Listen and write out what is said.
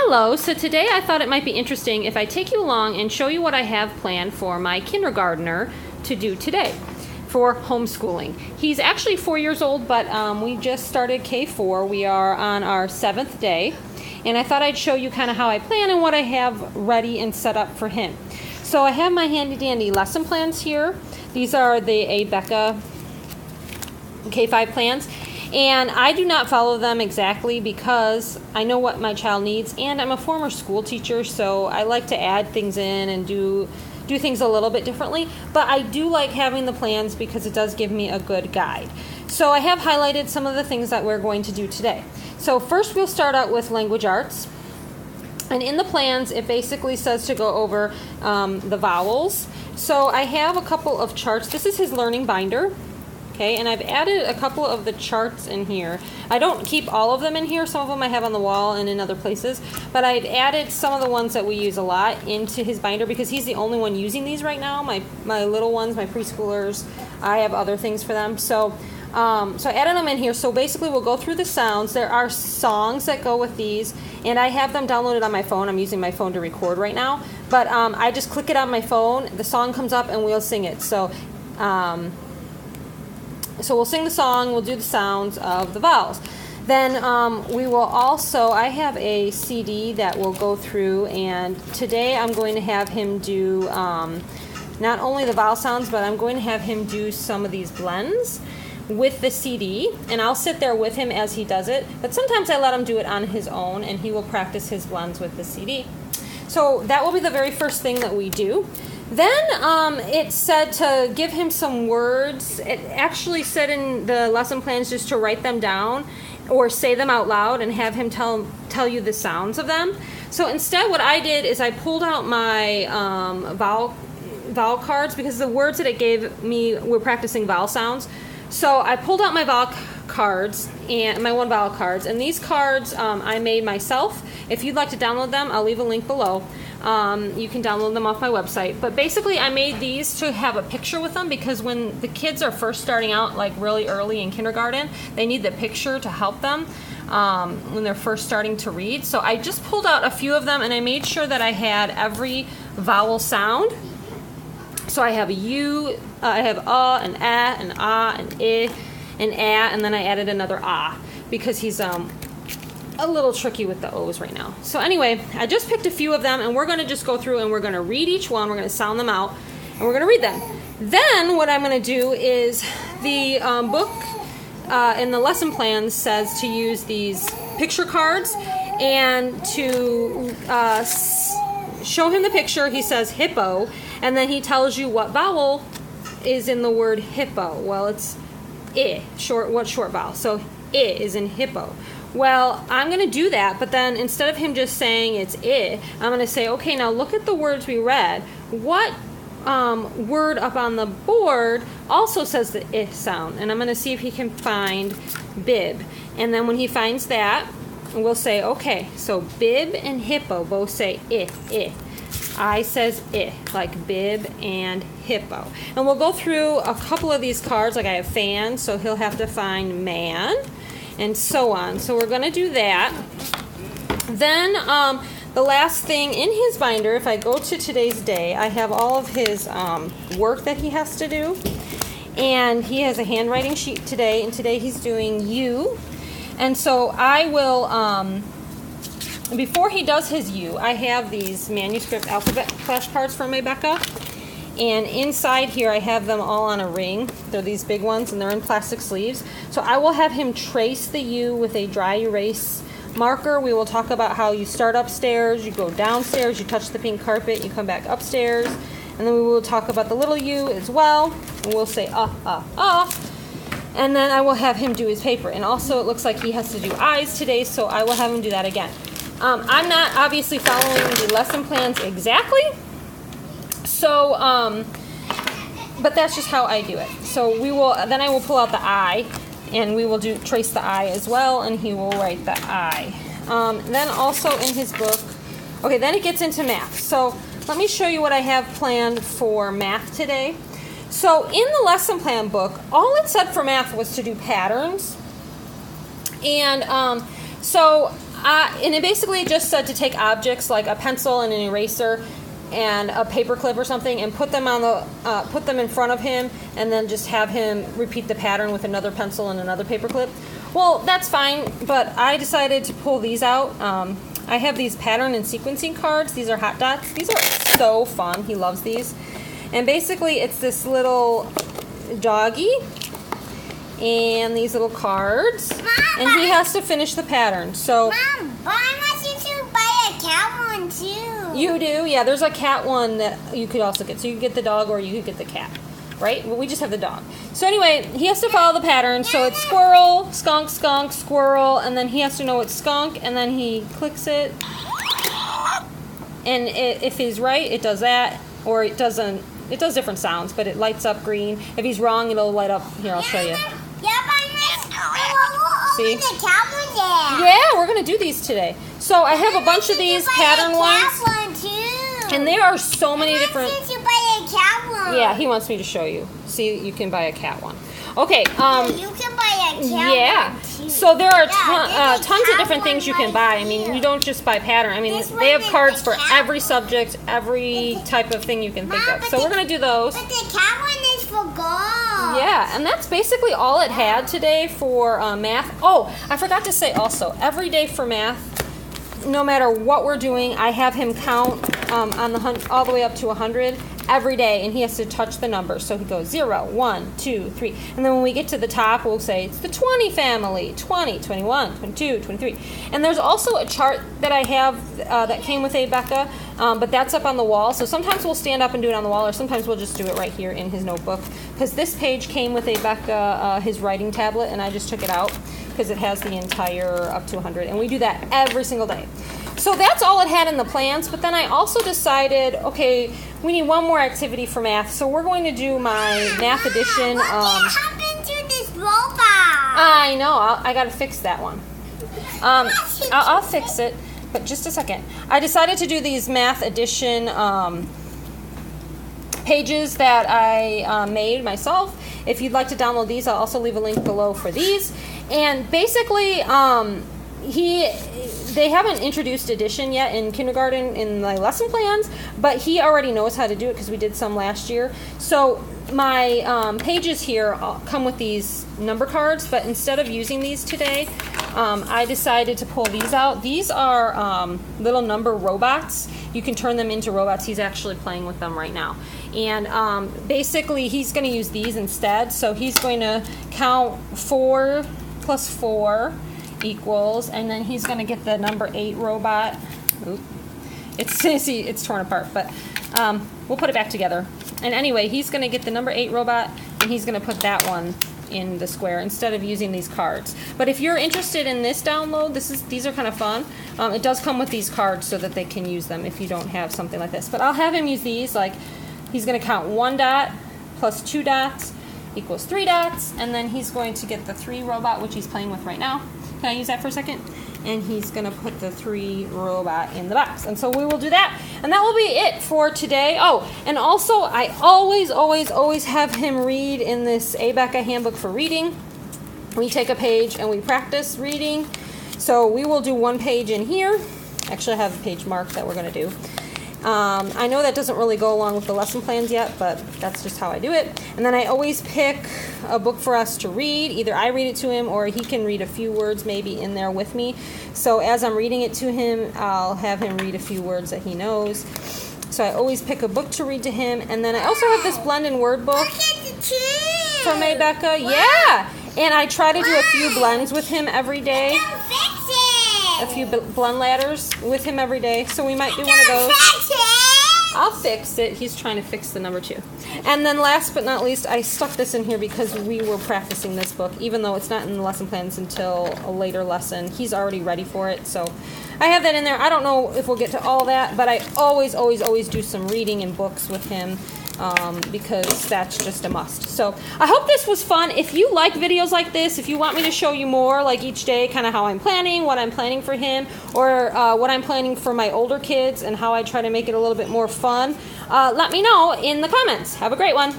Hello, so today I thought it might be interesting if I take you along and show you what I have planned for my kindergartner to do today for homeschooling. He's actually 4 years old, but we just started K4. We are on our 7th day, and I thought I'd show you kind of how I plan and what I have ready and set up for him. So I have my handy dandy lesson plans here. These are the Becca K5 plans. And I do not follow them exactly because I know what my child needs, and I'm a former school teacher, so I like to add things in and do things a little bit differently. But I do like having the plans because it does give me a good guide. So I have highlighted some of the things that we're going to do today. So first we'll start out with language arts. And in the plans, it basically says to go over the vowels. So I have a couple of charts. This is his learning binder. Okay, and I've added a couple of the charts in here. I don't keep all of them in here. Some of them I have on the wall and in other places. But I've added some of the ones that we use a lot into his binder because he's the only one using these right now. My little ones, my preschoolers, I have other things for them. So I added them in here. So basically we'll go through the sounds. There are songs that go with these. And I have them downloaded on my phone. I'm using my phone to record right now. But I just click it on my phone. The song comes up and we'll sing it. So we'll sing the song, we'll do the sounds of the vowels. Then we will also, I have a CD that will go through, and today I'm going to have him do not only the vowel sounds, but I'm going to have him do some of these blends with the CD, and I'll sit there with him as he does it. But sometimes I let him do it on his own, and he will practice his blends with the CD. So that will be the very first thing that we do. Then it said to give him some words. It actually said in the lesson plans just to write them down or say them out loud and have him tell you the sounds of them. So instead what I did is I pulled out my vowel cards because the words that it gave me were practicing vowel sounds. So I pulled out my vowel cards and my one vowel cards, and these cards I made myself. If you'd like to download them, I'll leave a link below. You can download them off my website. But basically I made these to have a picture with them because when the kids are first starting out like really early in kindergarten, they need the picture to help them when they're first starting to read. So I just pulled out a few of them and I made sure that I had every vowel sound. So I have a U, I have and and and I and and then I added another because he's a little tricky with the O's right now. So anyway, I just picked a few of them and we're going to just go through and we're going to read each one. We're going to sound them out and we're going to read them. Then what I'm going to do is the book in the lesson plan says to use these picture cards and to show him the picture. He says hippo, and then he tells you what vowel is in the word hippo. Well, it's I, short vowel. So I is in hippo. Well, I'm going to do that, but then instead of him just saying it's I, I'm going to say, okay, now look at the words we read. What word up on the board also says the I sound? And I'm going to see if he can find bib. And then when he finds that, we'll say, okay, so bib and hippo both say I. I says I, like bib and hippo. And we'll go through a couple of these cards, like I have fan, so he'll have to find man, and so on. So we're going to do that. Then the last thing in his binder, if I go to today's day, I have all of his work that he has to do. And he has a handwriting sheet today, and today he's doing U. And so I will, before he does his U, I have these manuscript alphabet flashcards from Becca. And inside here I have them all on a ring. They're these big ones and they're in plastic sleeves. So I will have him trace the U with a dry erase marker. We will talk about how you start upstairs, you go downstairs, you touch the pink carpet, you come back upstairs. And then we will talk about the little U as well. And we'll say and then I will have him do his paper. And also it looks like he has to do eyes today, so I will have him do that again. I'm not obviously following the lesson plans exactly. So, but that's just how I do it. So then I will pull out the I, and we will trace the I as well, and he will write the I. Then also in his book, okay, then it gets into math. So let me show you what I have planned for math today. So in the lesson plan book, all it said for math was to do patterns. And so And it basically just said to take objects like a pencil and an eraser and a paper clip or something and put them in front of him and then just have him repeat the pattern with another pencil and another paper clip. Well, that's fine, but I decided to pull these out. I have these pattern and sequencing cards. These are hot dots. These are so fun. He loves these. And basically it's this little doggy and these little cards. Mom, and he has to finish the pattern. So Mom, but I want you to buy a cat one too. You do? Yeah, there's a cat one that you could also get. So you could get the dog or you could get the cat. Right? Well, we just have the dog. So anyway, he has to follow the pattern. So it's squirrel, skunk, skunk, squirrel, and then he has to know it's skunk, and then he clicks it. And if he's right, it does that, or it doesn't. It does different sounds, but it lights up green. If he's wrong, it'll light up. Here, I'll show you. See? The cat one there. Yeah, we're gonna do these today. So I have a bunch of these pattern ones. Cat one too. And there are so many different. I want you to buy a cat one. Yeah, he wants me to show you. See, you can buy a cat one. Okay. You can buy a cat one too. So there are Yeah, tons of different things you can buy. I mean, you don't just buy pattern. I mean, they have cards for every subject, every type of thing you can think of. So we're gonna do those. But the cat one is for girls. Yeah, and that's basically all it had today for math. Oh, I forgot to say also, every day for math, no matter what we're doing, I have him count all the way up to 100 every day, and he has to touch the number. So he goes 0, 1, 2, 3. And then when we get to the top, we'll say it's the 20 family, 20, 21, 22, 23. And there's also a chart that I have that came with Becca, but that's up on the wall. So sometimes we'll stand up and do it on the wall, or sometimes we'll just do it right here in his notebook. Because this page came with Becca, his writing tablet, and I just took it out because it has the entire up to 100. And we do that every single day. So that's all it had in the plans, but then I also decided, okay, we need one more activity for math, so we're going to do my math edition. What happened to this robot? I know, I got to fix that one. I'll fix it, but just a second. I decided to do these math edition pages that I made myself. If you'd like to download these, I'll also leave a link below for these. And basically, they haven't introduced addition yet in kindergarten in my lesson plans, but he already knows how to do it because we did some last year. So my pages here come with these number cards, but instead of using these today, I decided to pull these out. These are little number robots. You can turn them into robots. He's actually playing with them right now. And basically, he's going to use these instead. So he's going to count 4 plus 4 equals, and then he's going to get the number 8 robot. Oop. It's torn apart, but we'll put it back together. And anyway, he's going to get the number 8 robot, and he's going to put that one in the square instead of using these cards. But if you're interested in this download, these are kind of fun. It does come with these cards so that they can use them if you don't have something like this. But I'll have him use these, like he's going to count 1 dot plus 2 dots equals 3 dots, and then he's going to get the 3 robot, which he's playing with right now. Can I use that for a second? And he's going to put the 3 robot in the box. And so we will do that. And that will be it for today. Oh, and also I always have him read in this Becca Handbook for Reading. We take a page and we practice reading. So we will do 1 page in here. Actually, I have a page marked that we're going to do. I know that doesn't really go along with the lesson plans yet, but that's just how I do it. And then I always pick a book for us to read. Either I read it to him or he can read a few words maybe in there with me. So as I'm reading it to him, I'll have him read a few words that he knows. So I always pick a book to read to him. And then I also have this blend and word book from Becca. Yeah! And I try to do a few blends with him every day. A few blend ladders with him every day, so we might do one of those. I'll fix it. He's trying to fix the number 2. And then last but not least, I stuck this in here because we were practicing this book, even though it's not in the lesson plans until a later lesson. He's already ready for it, so I have that in there. I don't know if we'll get to all that, but I always do some reading in books with him. Because that's just a must. So I hope this was fun. If you like videos like this, if you want me to show you more, like each day, kind of how I'm planning, what I'm planning for him, or what I'm planning for my older kids, and how I try to make it a little bit more fun, let me know in the comments. Have a great one.